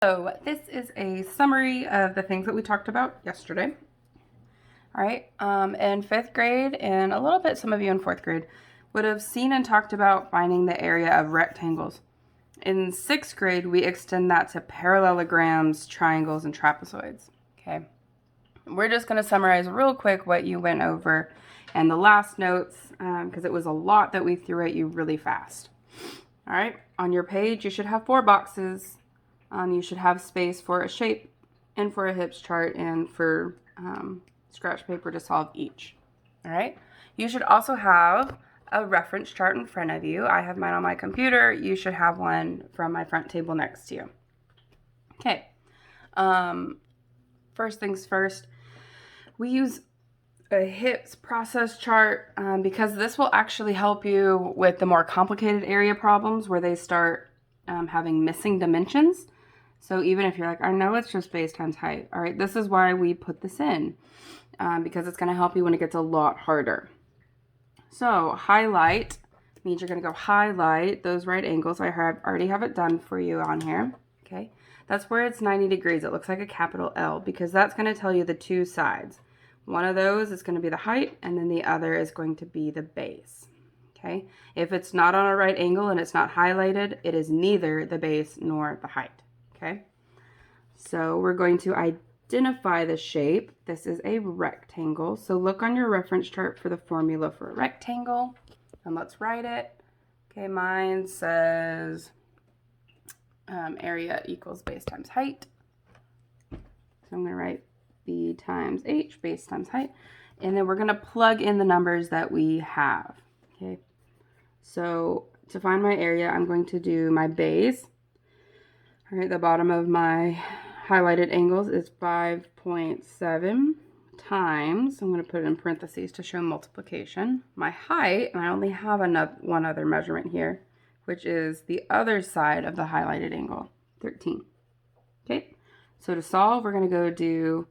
So this is a summary of the things that we talked about yesterday. All right, in 5th grade and a little bit some of you in 4th grade would have seen and talked about finding the area of rectangles. In 6th grade, we extend that to parallelograms, triangles, and trapezoids. Okay, we're just going to summarize real quick what you went over and the last notes because it was a lot that we threw at you really fast. All right, on your page, you should have 4 boxes. You should have space for a shape and for a hips chart and for scratch paper to solve each. All right. You should also have a reference chart in front of you. I have mine on my computer. You should have one from my front table next to you. Okay. First things first, we use a hips process chart because this will actually help you with the more complicated area problems where they start having missing dimensions. So even if you're like, I know it's just base times height. All right, this is why we put this in because it's going to help you when it gets a lot harder. So highlight means you're going to go highlight those right angles. I already have it done for you on here. Okay, that's where it's 90 degrees. It looks like a capital L because that's going to tell you the two sides. One of those is going to be the height and then the other is going to be the base. Okay, if it's not on a right angle and it's not highlighted, it is neither the base nor the height. Okay, so we're going to identify the shape. This is a rectangle. So look on your reference chart for the formula for a rectangle and let's write it. Okay, mine says area equals base times height. So I'm going to write B times H, base times height. And then we're going to plug in the numbers that we have. Okay, so to find my area, I'm going to do my base. All right, the bottom of my highlighted angles is 5.7 times, I'm going to put it in parentheses to show multiplication, my height, and I only have one other measurement here, which is the other side of the highlighted angle, 13. Okay, so to solve, we're going to go do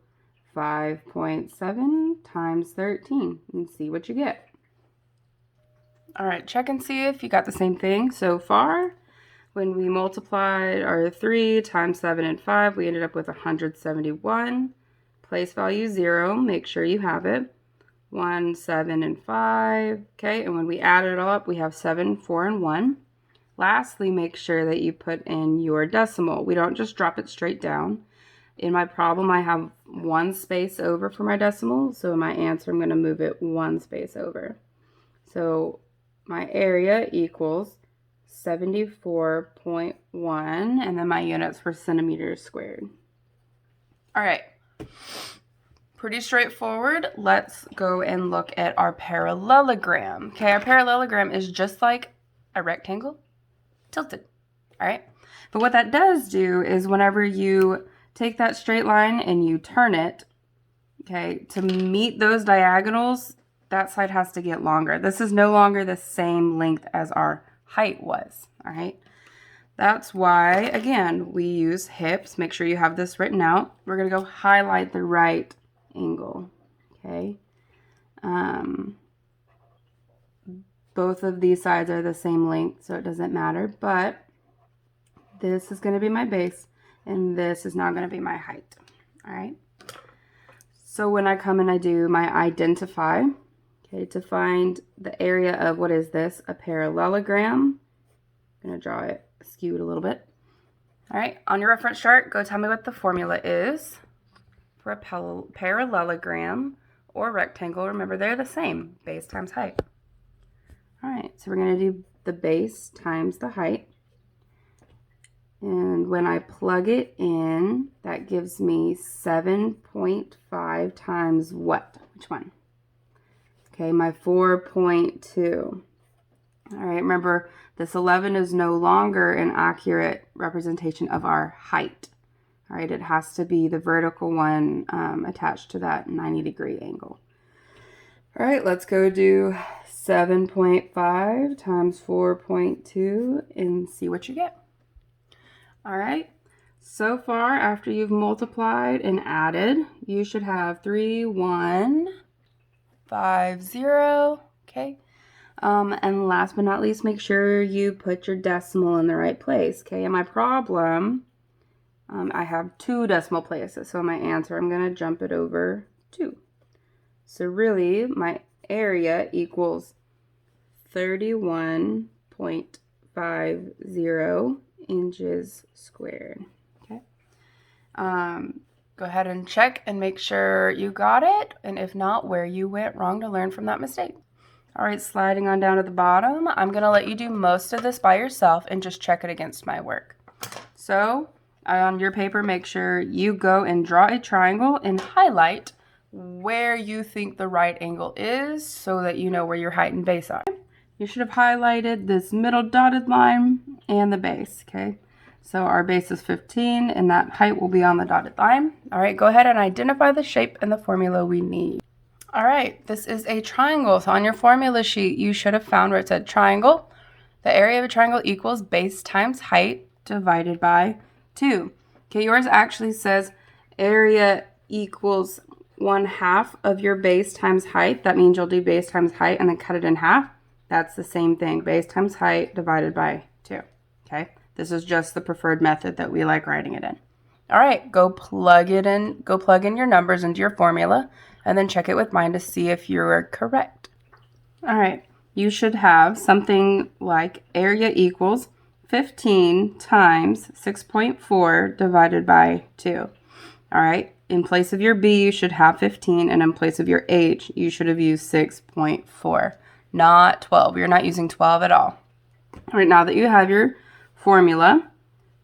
5.7 times 13 and see what you get. All right, check and see if you got the same thing so far. When we multiplied our 3 times 7 and 5, we ended up with 171. Place value 0, make sure you have it. 1, 7, and 5. Okay, and when we add it all up, we have 7, 4, and 1. Lastly, make sure that you put in your decimal. We don't just drop it straight down. In my problem, I have 1 space over for my decimal, so in my answer, I'm going to move it 1 space over. So my area equals 74.1, and then my units were centimeters squared. All right, pretty straightforward. Let's go and look at our parallelogram. Okay, our parallelogram is just like a rectangle, tilted. All right, but what that does do is whenever you take that straight line and you turn it, okay, to meet those diagonals, that side has to get longer. This is no longer the same length as our height was. All right, that's why again we use hips. Make sure you have this written out. We're gonna go highlight the right angle. Okay, both of these sides are the same length, so it doesn't matter, but this is going to be my base and this is now going to be my height. All right, so when I come and I do my identify, okay, to find the area of what is this, a parallelogram, I'm going to draw it skewed a little bit. All right, on your reference chart, go tell me what the formula is for a parallelogram or rectangle. Remember, they're the same, base times height. All right, so we're going to do the base times the height. And when I plug it in, that gives me 7.5 times what? Which one? Okay, my 4.2. All right, remember, this 11 is no longer an accurate representation of our height. All right, it has to be the vertical one attached to that 90-degree angle. All right, let's go do 7.5 times 4.2 and see what you get. All right, so far after you've multiplied and added, you should have 3150. Okay, and last but not least, make sure you put your decimal in the right place. Okay, in my problem, I have 2 decimal places, so my answer, I'm going to jump it over 2. So really, my area equals 31.50 inches squared. Okay. Go ahead and check and make sure you got it, and if not, where you went wrong to learn from that mistake. All right, sliding on down to the bottom, I'm going to let you do most of this by yourself and just check it against my work. So on your paper, make sure you go and draw a triangle and highlight where you think the right angle is so that you know where your height and base are. You should have highlighted this middle dotted line and the base, okay? So our base is 15 and that height will be on the dotted line. All right, go ahead and identify the shape and the formula we need. All right, this is a triangle. So on your formula sheet, you should have found where it said triangle. The area of a triangle equals base times height divided by 2. Okay, yours actually says area equals 1/2 of your base times height. That means you'll do base times height and then cut it in half. That's the same thing, base times height divided by 2. Okay, this is just the preferred method that we like writing it in. All right, go plug in your numbers into your formula and then check it with mine to see if you're correct. All right, you should have something like area equals 15 times 6.4 divided by 2. All right, in place of your B, you should have 15, and in place of your H, you should have used 6.4, not 12. You're not using 12 at all. All right, now that you have your formula,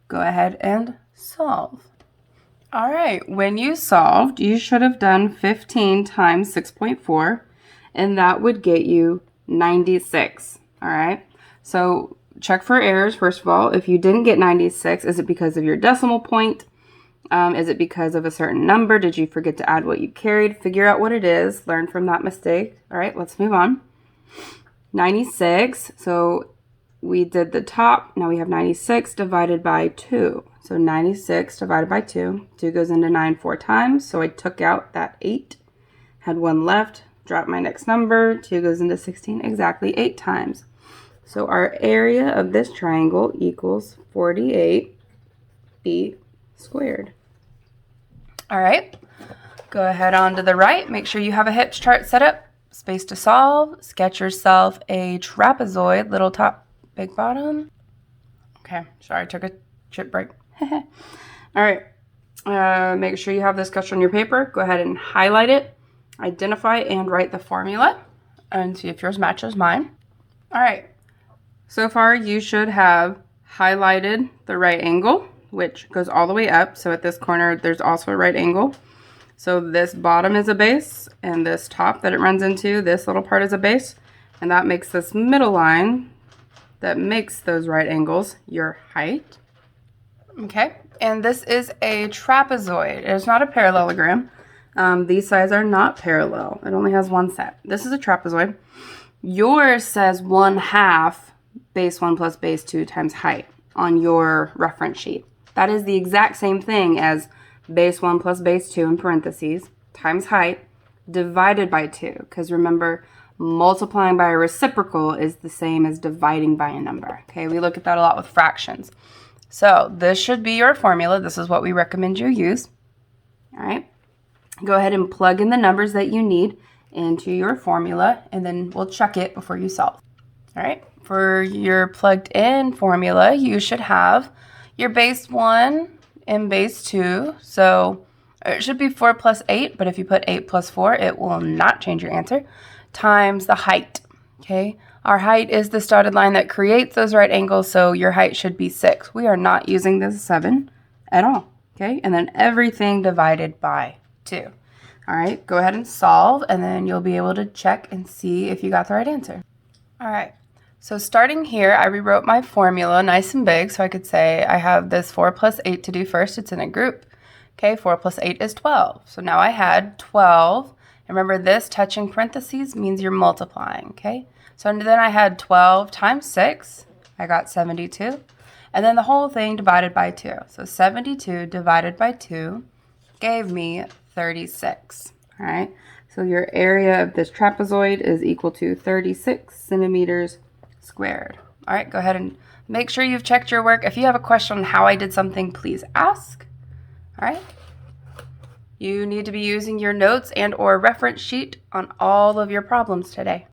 go ahead and solve. All right, when you solved, you should have done 15 times 6.4, and that would get you 96. All right, so check for errors, first of all. If you didn't get 96, is it because of your decimal point? Is it because of a certain number? Did you forget to add what you carried? Figure out what it is. Learn from that mistake. All right, let's move on. 96. So we did the top. Now we have 96 divided by 2. So 96 divided by 2. 2 goes into 9 4 times. So I took out that 8. Had 1 left. Dropped my next number. 2 goes into 16 exactly 8 times. So our area of this triangle equals 48 feet squared. All right, go ahead on to the right. Make sure you have a hips chart set up. Space to solve. Sketch yourself a trapezoid, little top, big bottom. Okay, sorry, I took a chip break. All right, make sure you have this sketch on your paper. Go ahead and highlight it, identify and write the formula, and see if yours matches mine. All right, so far you should have highlighted the right angle, which goes all the way up. So at this corner, there's also a right angle. So this bottom is a base, and this top that it runs into, this little part is a base, and that makes this middle line that makes those right angles your height. Okay, and this is a trapezoid. It's not a parallelogram. These sides are not parallel. It only has one set. This is a trapezoid. Yours says 1/2 base 1 plus base 2 times height on your reference sheet. That is the exact same thing as base 1 plus base 2 in parentheses times height divided by 2. Because remember, multiplying by a reciprocal is the same as dividing by a number. Okay, we look at that a lot with fractions. So this should be your formula. This is what we recommend you use. All right, go ahead and plug in the numbers that you need into your formula, and then we'll check it before you solve. All right, for your plugged in formula, you should have your base 1 and base 2. So it should be 4 plus 8, but if you put 8 plus 4, it will not change your answer, times the height. Okay, our height is the dotted line that creates those right angles, so your height should be 6. We are not using this 7 at all. Okay, and then everything divided by 2. All right, go ahead and solve, and then you'll be able to check and see if you got the right answer. All right. So starting here, I rewrote my formula nice and big, so I could say I have this 4 plus 8 to do first. It's in a group. Okay, 4 plus 8 is 12. So now I had 12. And remember, this touching parentheses means you're multiplying, okay? So then I had 12 times 6. I got 72. And then the whole thing divided by 2. So 72 divided by 2 gave me 36. All right, so your area of this trapezoid is equal to 36 centimeters squared. All right, go ahead and make sure you've checked your work. If you have a question on how I did something, please ask. All right. You need to be using your notes and or reference sheet on all of your problems today.